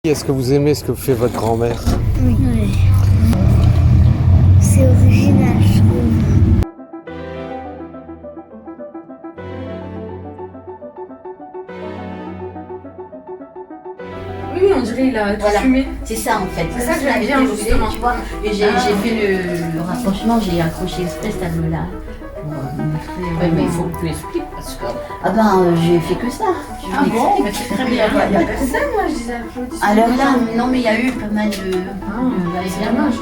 Est-ce que vous aimez ce que fait votre grand-mère? Oui. Oui. C'est original, je trouve. Oui, on dirait il a Voilà. fumé. C'est ça en fait. C'est ça que j'aime j'avais bien, déroulé, justement. tu vois. Et j'ai fait le rapprochement, j'ai accroché exprès ce tableau-là. Pour montrer. Oui, mais il faut que tu expliques parce que. Ah ben, j'ai fait que ça. Je Ah vous bon, explique. mais c'est très bien. Il n'y a personne, moi je disais applaudissements. Alors là, non mais il y a eu pas mal de. C'est dommage.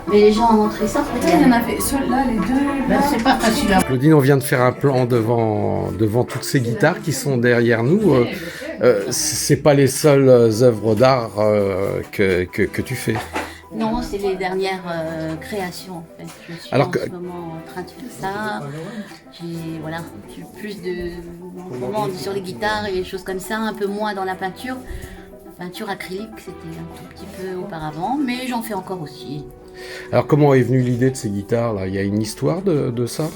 Mais les gens ont montré ça. Peut-être il y en avait ceux-là, les deux. Ben, là. c'est pas facile à. Claudine, on vient de faire un plan devant toutes ces guitares qui sont derrière nous. C'est pas les seules œuvres d'art que tu fais. Non, c'est les dernières créations en fait. Je suis Alors en ce moment en train de faire ça. J'ai plus de. En ce moment, on est sur les guitares et les choses comme ça, un peu moins dans la peinture. La peinture acrylique, c'était un tout petit peu auparavant, mais j'en fais encore aussi. Alors comment est venue l'idée de ces guitares là? Il y a une histoire de ça?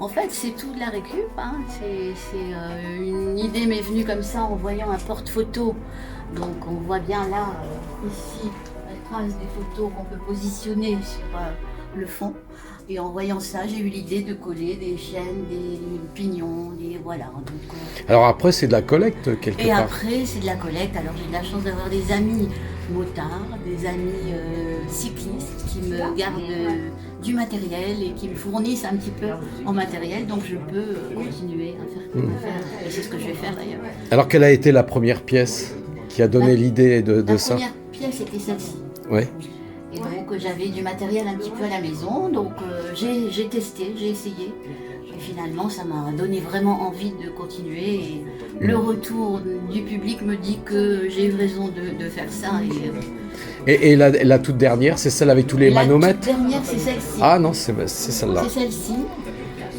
En fait, c'est tout de la récup. Hein. Une idée m'est venue comme ça en voyant un porte-photo. Donc on voit bien là, ici, la trace des photos qu'on peut positionner sur le fond. Et en voyant ça, j'ai eu l'idée de coller des chaînes, des pignons, voilà. Donc, Alors après c'est de la collecte quelque et part. après, c'est de la collecte. Alors j'ai de la chance d'avoir des amis motards, des amis cyclistes qui me gardent du matériel et qui me fournissent un petit peu en matériel. Donc je peux continuer à faire. Et c'est ce que je vais faire d'ailleurs. Alors quelle a été la première pièce qui a donné l'idée de La ça? première pièce était celle-ci. Ouais. Et donc j'avais du matériel un petit peu à la maison, donc j'ai testé, j'ai essayé. Et finalement ça m'a donné vraiment envie de continuer. Et le retour du public me dit que j'ai eu raison de faire ça. Et la toute dernière, c'est celle avec tous les manomètres? La toute dernière, c'est celle-ci. Ah non, c'est celle-là. C'est celle-ci.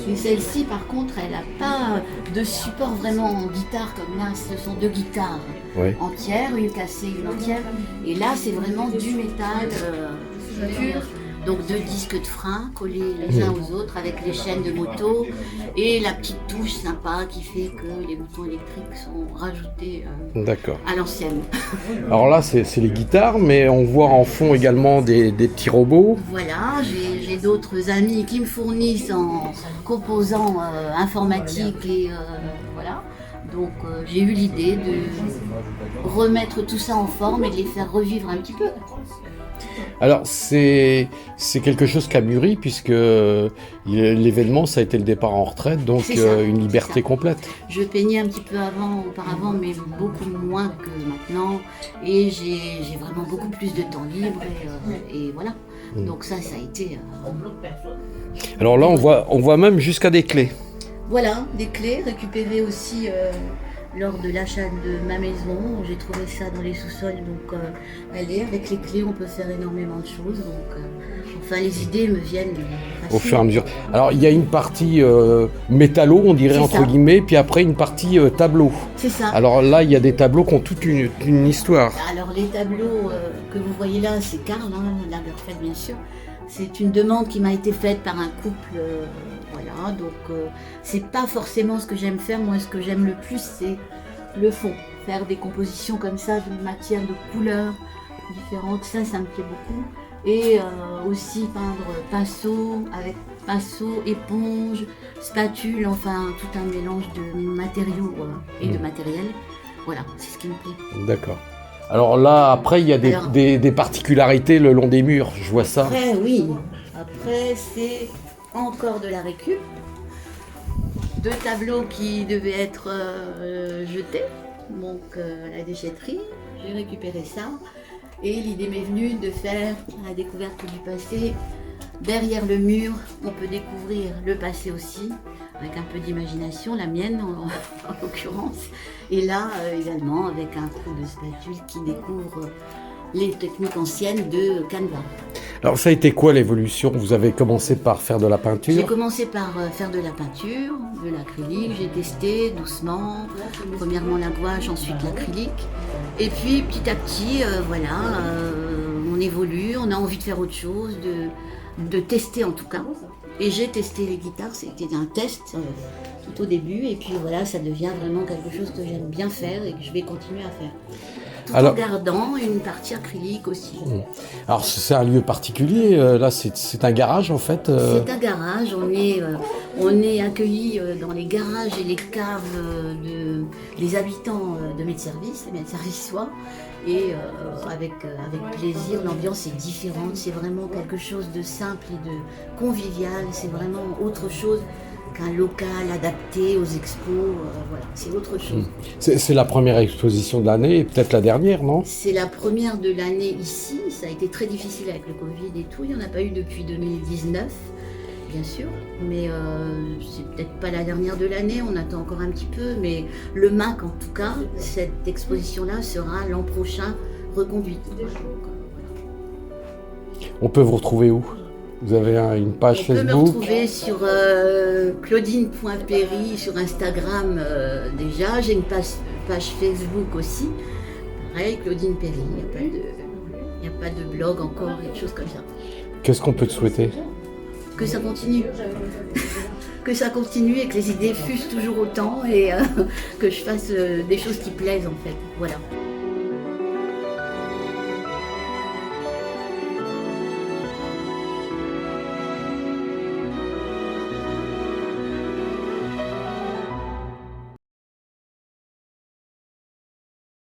Et celle-ci, par contre, elle n'a pas de support vraiment en guitare comme là. Ce sont deux guitares Ouais. entières, une cassée, une entière. Et là, c'est vraiment du métal pur. Donc deux disques de frein collés les uns aux autres avec les chaînes de moto et la petite touche sympa qui fait que les boutons électriques sont rajoutés D'accord. à l'ancienne. Alors là, c'est les guitares, mais on voit en fond également des petits robots. Voilà, j'ai d'autres amis qui me fournissent en composants informatiques et voilà. Donc j'ai eu l'idée de remettre tout ça en forme et de les faire revivre un petit peu. Alors c'est quelque chose qui a mûri puisque l'événement ça a été le départ en retraite, donc C'est ça, une c'est liberté ça. complète. Je peignais un petit peu auparavant, mais beaucoup moins que maintenant. Et j'ai vraiment beaucoup plus de temps libre et voilà. Donc ça a été... Alors là on voit même jusqu'à des clés. Voilà, des clés récupérées aussi lors de l'achat de ma maison. J'ai trouvé ça dans les sous-sols, donc allez, avec les clés on peut faire énormément de choses. Donc, enfin les idées me viennent Au fur et à mesure. Alors il y a une partie métallo, on dirait C'est entre ça. guillemets, puis après une partie tableau. C'est ça. Alors là il y a des tableaux qui ont toute une histoire. Alors les tableaux que vous voyez là, c'est Karl, Lagerfeld bien sûr. C'est une demande qui m'a été faite par un couple, voilà. Donc c'est pas forcément ce que j'aime faire. Moi, ce que j'aime le plus, c'est le fond. Faire des compositions comme ça, de matières, de couleurs différentes, ça me plaît beaucoup. Et aussi peindre pinceau, éponge, spatule, enfin tout un mélange de matériaux et de matériel. Voilà, c'est ce qui me plaît. D'accord. Alors là après il y a des particularités le long des murs, je vois ça. Après, oui. Après, c'est encore de la récup. Deux tableaux qui devaient être jetés, donc à la déchetterie. J'ai récupéré ça. Et l'idée m'est venue de faire la découverte du passé. Derrière le mur, on peut découvrir le passé aussi, avec un peu d'imagination, la mienne en l'occurrence. Et là, également, avec un coup de spatule qui découvre les techniques anciennes de Canva. Alors ça a été quoi l'évolution? Vous avez commencé par faire de la J'ai peinture? commencé par faire de la peinture, de l'acrylique, j'ai testé doucement, premièrement la gouache, ensuite l'acrylique. Et puis petit à petit, on évolue, on a envie de faire autre chose, de tester en tout cas. Et j'ai testé les guitares, c'était un test tout au début, et puis voilà, ça devient vraiment quelque chose que j'aime bien faire et que je vais continuer à faire. tout Alors- en gardant une partie acrylique aussi. Alors c'est un lieu particulier, là c'est un garage en fait. C'est un garage, on est accueillis dans les garages et les caves des habitants de Medservice, les Medserviçois, et avec plaisir. L'ambiance est différente, c'est vraiment quelque chose de simple et de convivial, c'est vraiment autre chose qu'un local adapté aux expos, voilà, c'est autre chose. C'est la première exposition de l'année et peut-être la dernière, non? C'est la première de l'année ici, ça a été très difficile avec le Covid et tout, il n'y en a pas eu depuis 2019, bien sûr, mais c'est peut-être pas la dernière de l'année, on attend encore un petit peu, mais le MAC en tout cas, cette exposition-là sera l'an prochain reconduite. On peut vous retrouver où? Vous avez une page On peut me Facebook? retrouver sur claudine.perry sur Instagram déjà. J'ai une page Facebook aussi. Pareil, Claudine Perry. Il n'y a pas de blog encore, quelque chose comme ça. Qu'est-ce qu'on peut te souhaiter? Que ça continue. Que ça continue et que les idées fusent toujours autant et que je fasse des choses qui plaisent en fait. Voilà.